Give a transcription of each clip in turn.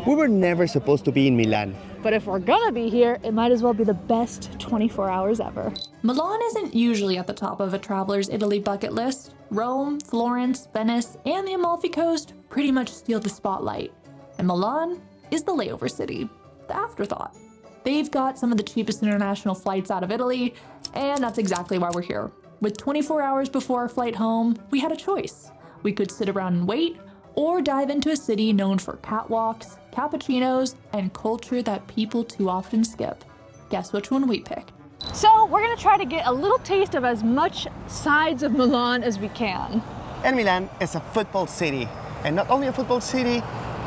We were never supposed to be in Milan. But if we're gonna be here, it might as well be the best 24 hours ever. Milan isn't usually at the top of a traveler's Italy bucket list. Rome, Florence, Venice, and the Amalfi Coast pretty much steal the spotlight. And Milan is the layover city, the afterthought. They've got some of the cheapest international flights out of Italy, and that's exactly why we're here. With 24 hours before our flight home, we had a choice. We could sit around and wait, or dive into a city known for catwalks, cappuccinos, and culture that people too often skip. Guess which one we picked? So we're gonna try to get a little taste of as much sides of Milan as we can. And Milan is a football city. And not only a football city,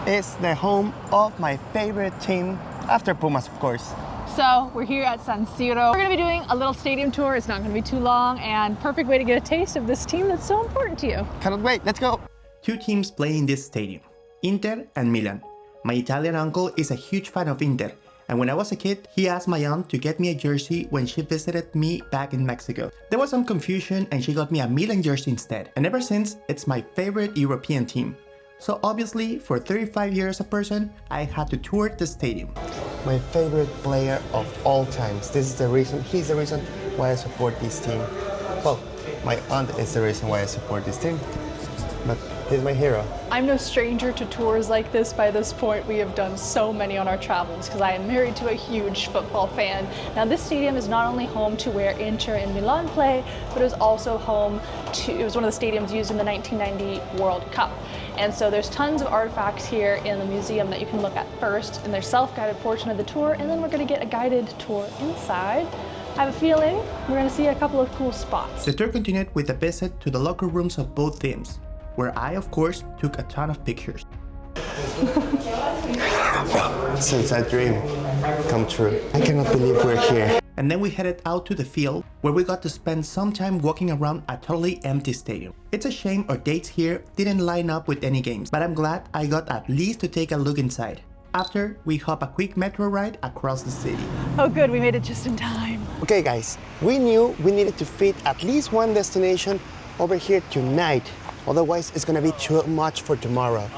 it's the home of my favorite team, after Pumas, of course. So we're here at San Siro. We're gonna be doing a little stadium tour. It's not gonna be too long, and perfect way to get a taste of this team that's so important to you. Cannot wait, let's go. Two teams play in this stadium, Inter and Milan. My Italian uncle is a huge fan of Inter, and when I was a kid, he asked my aunt to get me a jersey when she visited me back in Mexico. There was some confusion and she got me a Milan jersey instead, and ever since, it's my favorite European team. So obviously, for 35 years a person, I had to tour the stadium. My favorite player of all times. This is the reason, he's the reason why I support this team. Well, my aunt is the reason why I support this team, but he's my hero. I'm no stranger to tours like this by this point. We have done so many on our travels because I am married to a huge football fan. Now this stadium is not only home to where Inter and Milan play, but it was also home to, it was one of the stadiums used in the 1990 World Cup. And so there's tons of artifacts here in the museum that you can look at first in their self-guided portion of the tour, and then we're gonna get a guided tour inside. I have a feeling we're gonna see a couple of cool spots. The tour continued with a visit to the locker rooms of both teams, where I, of course, took a ton of pictures. Since that dream come true. I cannot believe we're here. And then we headed out to the field, where we got to spend some time walking around a totally empty stadium. It's a shame our dates here didn't line up with any games, but I'm glad I got at least to take a look inside. After, we hop a quick metro ride across the city. Oh good, we made it just in time. Okay guys, we knew we needed to fit at least one destination over here tonight. Otherwise, it's gonna be too much for tomorrow.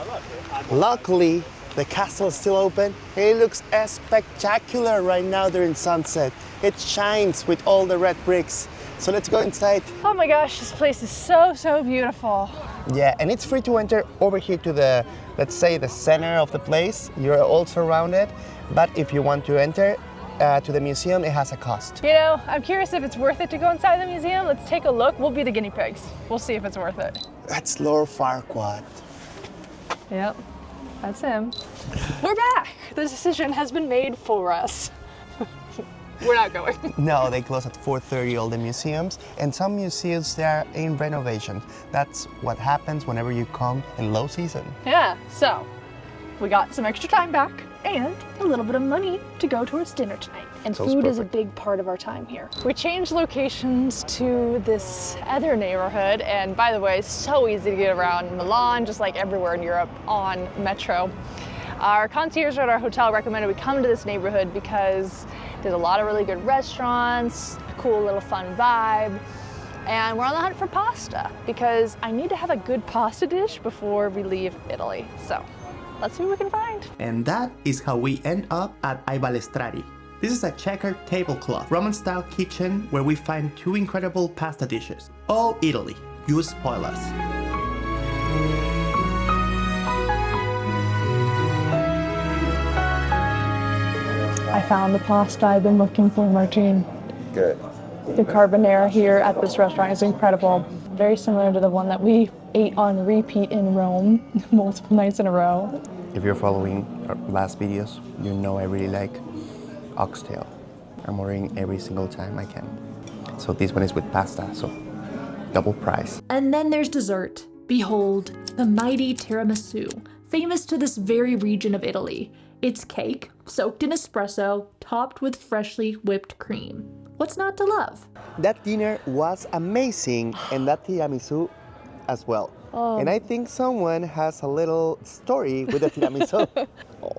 Luckily, the castle is still open. It looks spectacular right now during sunset. It shines with all the red bricks. So let's go inside. Oh my gosh, this place is so, so beautiful. Yeah, and it's free to enter over here to the, let's say, the center of the place. You're all surrounded, but if you want to enter to the museum, it has a cost. You know, I'm curious if it's worth it to go inside the museum. Let's take a look. We'll be the guinea pigs. We'll see if it's worth it. That's Lord Farquaad. Yep, that's him. We're back. The decision has been made for us. We're not going. No, they close at 4:30, all the museums, and some museums, they're in renovation. That's what happens whenever you come in low season. Yeah, so we got some extra time back and a little bit of money to go towards dinner tonight. And Sounds food is a perfect. big part of our time here. We changed locations to this other neighborhood, and by the way, so easy to get around Milan, just like everywhere in Europe, on metro. Our concierge at our hotel recommended we come to this neighborhood because there's a lot of really good restaurants, a cool little fun vibe, and we're on the hunt for pasta because I need to have a good pasta dish before we leave Italy. So let's see what we can find. And that is how we end up at I Balestrari. This is a checkered tablecloth, Roman-style kitchen where we find two incredible pasta dishes. All Italy. You spoil us. I found the pasta I've been looking for, Martín. Good. The carbonara here at this restaurant is incredible. Very similar to the one that we ate on repeat in Rome multiple nights in a row. If you're following our last videos, you know I really like oxtail. I'm ordering every single time I can. So this one is with pasta, so double price. And then there's dessert. Behold, the mighty tiramisu, famous to this very region of Italy. It's cake, soaked in espresso, topped with freshly whipped cream. What's not to love? That dinner was amazing, and that tiramisu as well. And I think someone has a little story with the tiramisu.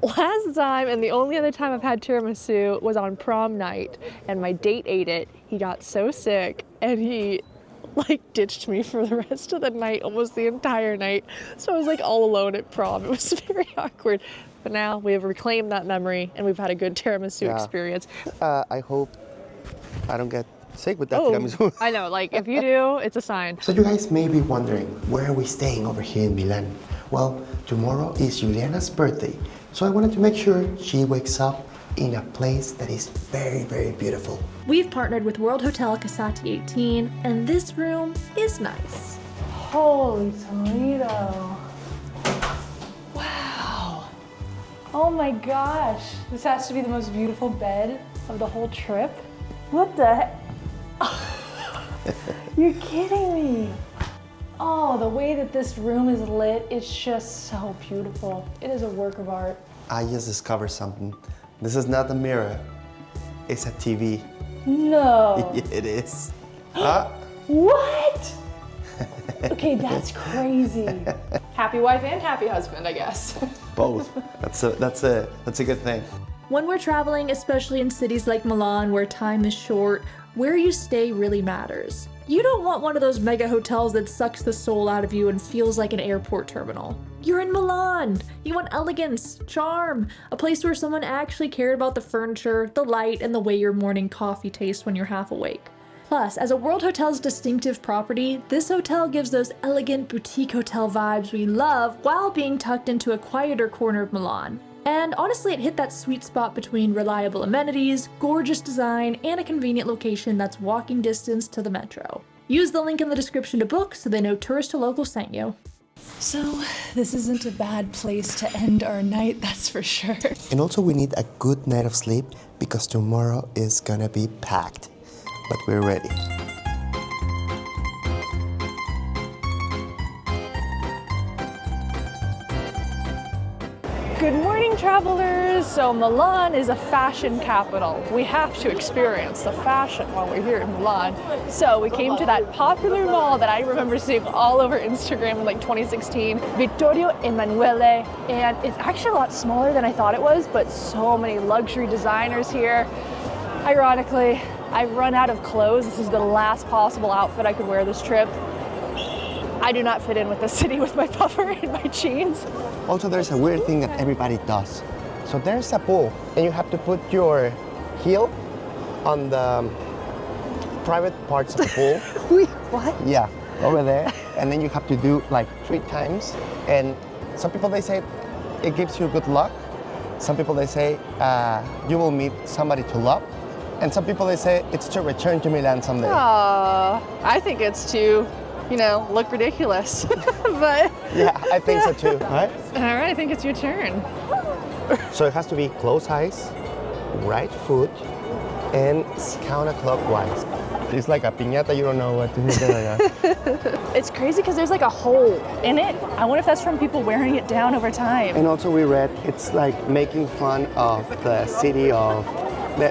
Last time and the only other time I've had tiramisu was on prom night, and my date ate it. He got so sick and he ditched me for the rest of the night, almost the entire night. So I was all alone at prom. It was very awkward. But now we have reclaimed that memory and we've had a good tiramisu Yeah. experience. I hope I don't get sick with that tiramisu. I know, like if you do, it's a sign. So you guys may be wondering, where are we staying over here in Milan? Well, tomorrow is Juliana's birthday, so I wanted to make sure she wakes up in a place that is very, very beautiful. We've partnered with World Hotel Casati 18, and this room is nice. Holy Toledo. Wow. Oh my gosh. This has to be the most beautiful bed of the whole trip. What the heck? You're kidding me. Oh, the way that this room is lit, it's just so beautiful. It is a work of art. I just discovered something. This is not a mirror, it's a TV. No. It is. Huh? What? Okay, that's crazy. Happy wife and happy husband, I guess. Both. That's a good thing. When we're traveling, especially in cities like Milan where time is short, where you stay really matters. You don't want one of those mega hotels that sucks the soul out of you and feels like an airport terminal. You're in Milan. You want elegance, charm, a place where someone actually cared about the furniture, the light, and the way your morning coffee tastes when you're half awake. Plus, as a World Hotel's distinctive property, this hotel gives those elegant boutique hotel vibes we love while being tucked into a quieter corner of Milan. And honestly, it hit that sweet spot between reliable amenities, gorgeous design, and a convenient location that's walking distance to the metro. Use the link in the description to book so they know Tourist to Local sent you. So, this isn't a bad place to end our night, that's for sure. And also we need a good night of sleep because tomorrow is gonna be packed. But we're ready. Good morning, travelers. So Milan is a fashion capital. We have to experience the fashion while we're here in Milan. So we came to that popular mall that I remember seeing all over Instagram in like 2016, Vittorio Emanuele. And it's actually a lot smaller than I thought it was, but so many luxury designers here. Ironically, I've run out of clothes. This is the last possible outfit I could wear this trip. I do not fit in with the city with my puffer and my jeans. Also, there's a weird thing that everybody does. So there's a pool, and you have to put your heel on the private parts of the pool. Wait, what? Yeah, over there. And then you have to do like 3 times. And some people, they say it gives you good luck. Some people, they say you will meet somebody to love. And some people, they say it's to return to Milan someday. I think it's to, look ridiculous. But Yeah, I think so too, right? all right, I think it's your turn. So it has to be closed eyes, right foot, and counterclockwise. It's like a piñata, you don't know what to do. It's crazy because there's like a hole in it. I wonder if that's from people wearing it down over time. And also we read it's like making fun of the city of,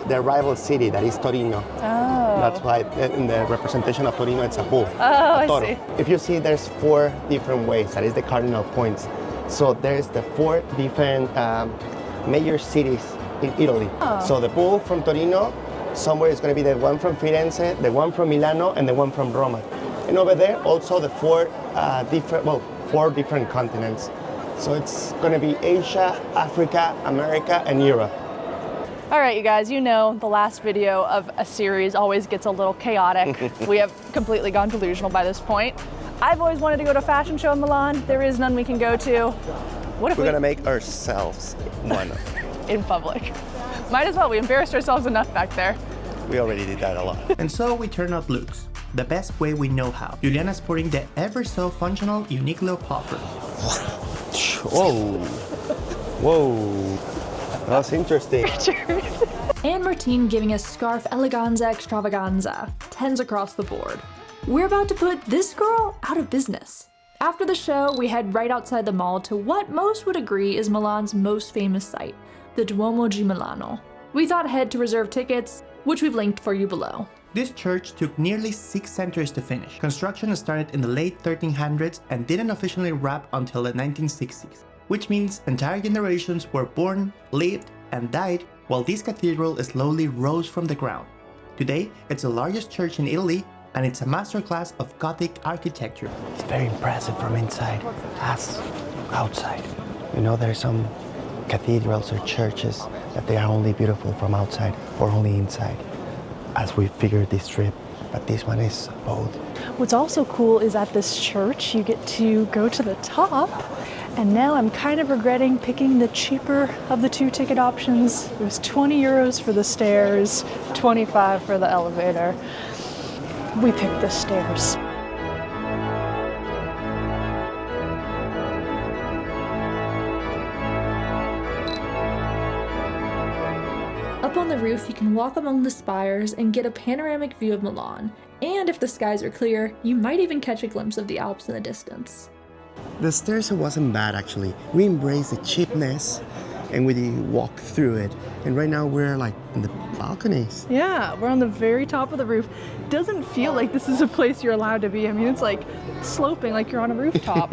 the rival city that is Torino. Oh. That's why in the representation of Torino it's a bull. Oh, I toro. see. If you see, there's 4 different ways. That is the cardinal points. So there's the 4 different major cities in Italy. Oh. So the bull from Torino, somewhere is going to be the one from Firenze, the one from Milano, and the one from Roma. And over there, also the 4 different continents. So it's going to be Asia, Africa, America, and Europe. All right, you guys, the last video of a series always gets a little chaotic. We have completely gone delusional by this point. I've always wanted to go to a fashion show in Milan. There is none we can go to. What if We're going to make ourselves one. in public? Might as well, we embarrassed ourselves enough back there. We already did that a lot. And so we turn out looks, the best way we know how. Juliana sporting the ever so functional Uniqlo puffer. Whoa. Whoa. That's interesting. And Martín giving us scarf eleganza extravaganza, 10s across the board. We're about to put this girl out of business. After the show, we head right outside the mall to what most would agree is Milan's most famous site, the Duomo di Milano. We thought ahead to reserve tickets, which we've linked for you below. This church took nearly 6 centuries to finish. Construction started in the late 1300s and didn't officially wrap until the 1960s, which means entire generations were born, lived, and died while this cathedral slowly rose from the ground. Today, it's the largest church in Italy, and it's a masterclass of Gothic architecture. It's very impressive from inside, as outside. There's some cathedrals or churches that they are only beautiful from outside or only inside, as we figured this trip. But this one is both. What's also cool is at this church, you get to go to the top. And now I'm kind of regretting picking the cheaper of the two ticket options. It was 20 euros for the stairs, 25 for the elevator. We picked the stairs. Up on the roof, you can walk among the spires and get a panoramic view of Milan. And if the skies are clear, you might even catch a glimpse of the Alps in the distance. The stairs wasn't bad actually. We embraced the cheapness and we walked through it. And right now we're like in the balconies. Yeah, we're on the very top of the roof. Doesn't feel like this is a place you're allowed to be. I mean, it's like sloping like you're on a rooftop.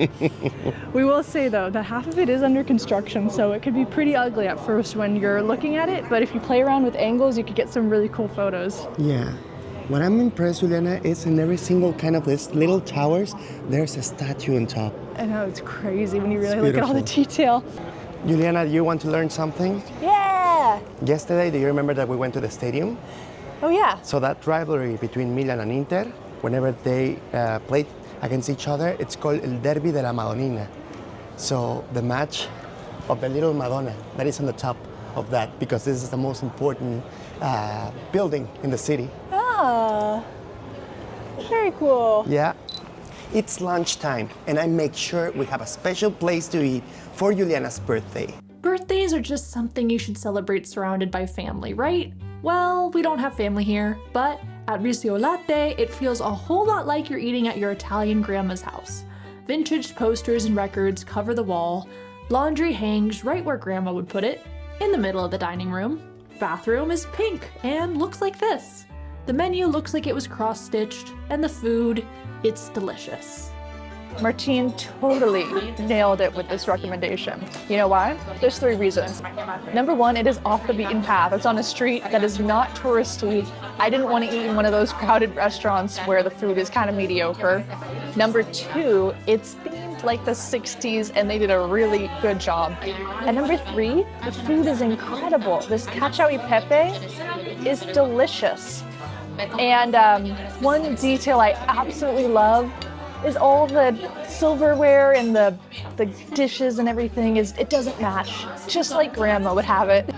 We will say though that half of it is under construction, so it could be pretty ugly at first when you're looking at it, but if you play around with angles, you could get some really cool photos. Yeah. What I'm impressed, Juliana, is in every single kind of these little towers, there's a statue on top. I know, it's crazy when you really look at all the detail. Juliana, do you want to learn something? Yeah! Yesterday, do you remember that we went to the stadium? Oh yeah. So that rivalry between Milan and Inter, whenever they played against each other, it's called El Derby de la Madonnina. So the match of the little Madonna, that is on the top of that, because this is the most important building in the city. Ah, very cool. Yeah. It's lunchtime, and I make sure we have a special place to eat for Juliana's birthday. Birthdays are just something you should celebrate surrounded by family, right? Well, we don't have family here, but at Risoelatte, it feels a whole lot like you're eating at your Italian grandma's house. Vintage posters and records cover the wall. Laundry hangs right where grandma would put it, in the middle of the dining room. Bathroom is pink and looks like this. The menu looks like it was cross-stitched, and the food, it's delicious. Martín totally nailed it with this recommendation. You know why? There's 3 reasons. Number 1, it is off the beaten path. It's on a street that is not touristy. I didn't want to eat in one of those crowded restaurants where the food is kind of mediocre. Number 2, it's themed like the 60s and they did a really good job. And number 3, the food is incredible. This cacio e pepe is delicious. And one detail I absolutely love is all the silverware and the dishes and everything it doesn't match, just like grandma would have it.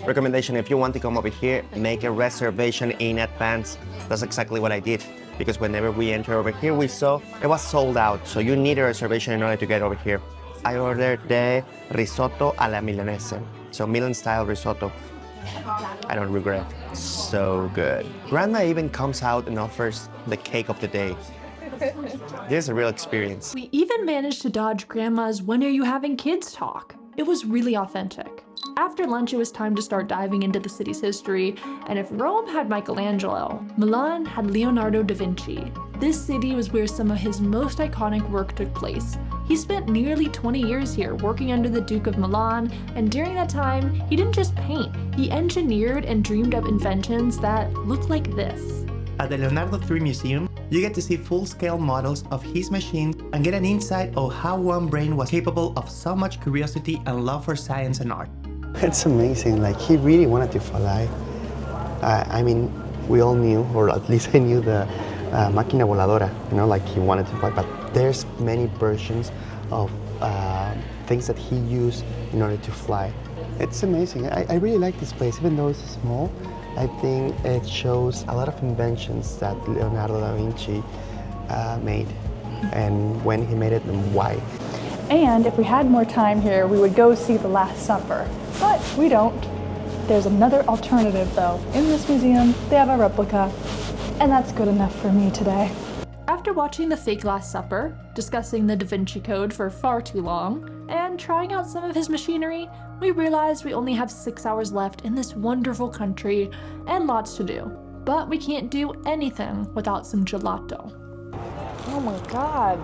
Recommendation, if you want to come over here, make a reservation in advance. That's exactly what I did, because whenever we enter over here, we saw it was sold out, so you need a reservation in order to get over here. I ordered the risotto alla milanese, so Milan-style risotto. I don't regret. So good. Grandma even comes out and offers the cake of the day. This is a real experience. We even managed to dodge grandma's "when are you having kids" talk. It was really authentic. After lunch, it was time to start diving into the city's history, and if Rome had Michelangelo, Milan had Leonardo da Vinci. This city was where some of his most iconic work took place. He spent nearly 20 years here working under the Duke of Milan, and during that time, he didn't just paint, he engineered and dreamed up inventions that look like this. At the Leonardo 3 Museum, you get to see full-scale models of his machines and get an insight of how one brain was capable of so much curiosity and love for science and art. It's amazing, like he really wanted to fly. I mean, we all knew, or at least I knew the máquina voladora, you know, like he wanted to fly, but there's many versions of things that he used in order to fly. It's amazing. I really like this place, even though it's small. I think it shows a lot of inventions that Leonardo da Vinci made, and when he made it and why. And if we had more time here, we would go see the Last Supper, but we don't. There's another alternative though. In this museum, they have a replica, and that's good enough for me today. After watching the fake Last Supper, discussing the Da Vinci Code for far too long, and trying out some of his machinery, we realized we only have 6 hours left in this wonderful country and lots to do. But we can't do anything without some gelato. Oh my god.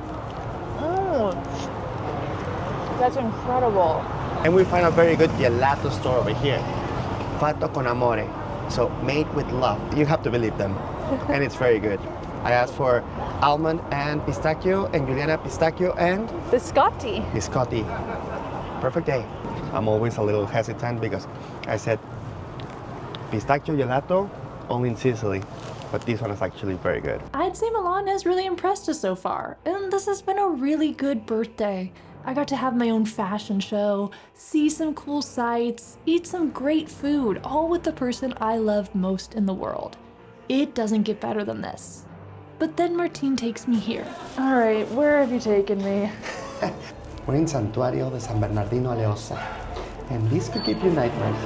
That's incredible. And we find a very good gelato store over here. Fatto con Amore, so made with love. You have to believe them. And it's very good. I asked for almond and pistachio, and Juliana pistachio and Biscotti. biscotti. Perfect day. I'm always a little hesitant because I said pistachio gelato only in Sicily, but this one is actually very good. I'd say Milan has really impressed us so far, and this has been a really good birthday. I got to have my own fashion show, see some cool sights, eat some great food, all with the person I love most in the world. It doesn't get better than this. But then Martín takes me here. All right, where have you taken me? We're in Santuario di San Bernardino, alle Ossa, and this could give you nightmares.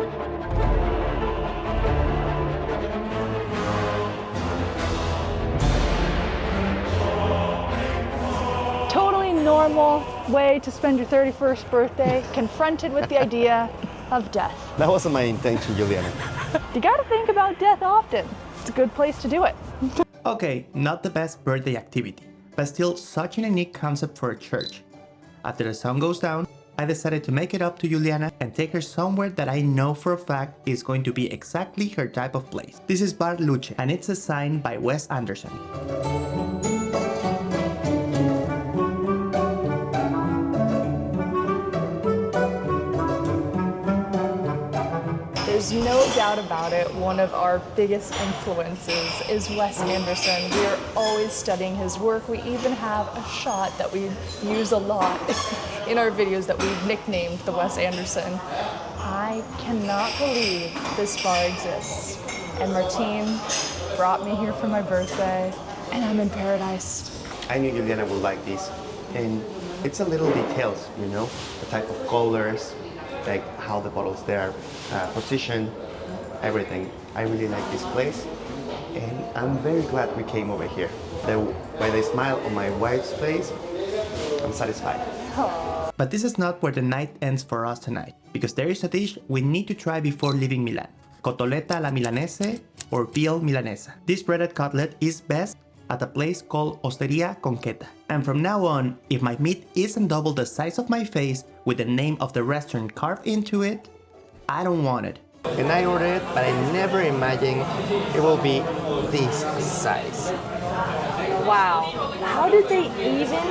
Totally normal way to spend your 31st birthday, confronted with the idea of death. That wasn't my intention, Juliana. You gotta think about death often. It's a good place to do it. Okay, not the best birthday activity, but still such an unique concept for a church. After the sun goes down, I decided to make it up to Juliana and take her somewhere that I know for a fact is going to be exactly her type of place. This is Bar Luce, and it's a sign by Wes Anderson. There's no doubt about it, one of our biggest influences is Wes Anderson. We are always studying his work. We even have a shot that we use a lot in our videos that we've nicknamed the Wes Anderson. I cannot believe this bar exists. And Martín brought me here for my birthday, and I'm in paradise. I knew Juliana would like this, and it's a little details, you know, the type of colors, like how the bottles there positioned, everything. I really like this place, and I'm very glad we came over here. By the smile on my wife's face, I'm satisfied. But this is not where the night ends for us tonight, because there is a dish we need to try before leaving Milan. Cotoletta alla milanese or veal milanesa. This breaded cutlet is best at a place called Osteria Conchetta. And from now on, if my meat isn't double the size of my face with the name of the restaurant carved into it, I don't want it. And I ordered it, but I never imagined it will be this size. Wow, how did they even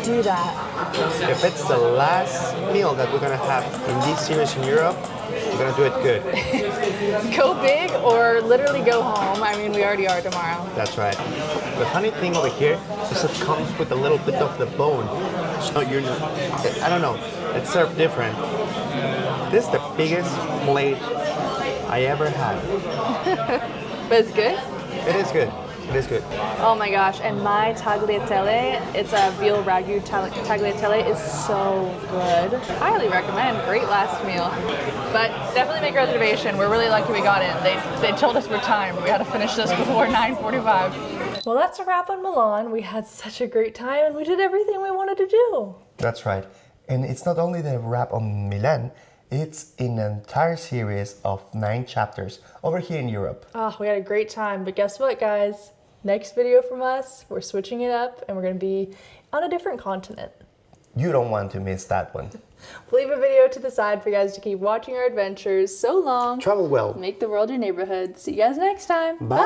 do that? If it's the last meal that we're gonna have in this series in Europe, we're gonna do it good. Go big or literally go home. I mean, we already are tomorrow. That's right. The funny thing over here is it comes with a little bit of the bone. So you're not, I don't know, it's served different. This is the biggest plate I ever had. But it's good? It is good. It is good. Oh my gosh, and my tagliatelle, it's a veal ragu tagliatelle, is so good. Highly recommend, great last meal. But definitely make a reservation. We're really lucky we got in. They told us we're timed. We had to finish this before 9:45. Well, that's a wrap on Milan. We had such a great time and we did everything we wanted to do. That's right. And it's not only the wrap on Milan, it's in an entire series of 9 chapters over here in Europe. Oh, we had a great time. But guess what, guys? Next video from us, we're switching it up and we're going to be on a different continent. You don't want to miss that one. We'll leave a video to the side for you guys to keep watching our adventures. So long. Travel well. Make the world your neighborhood. See you guys next time. Bye.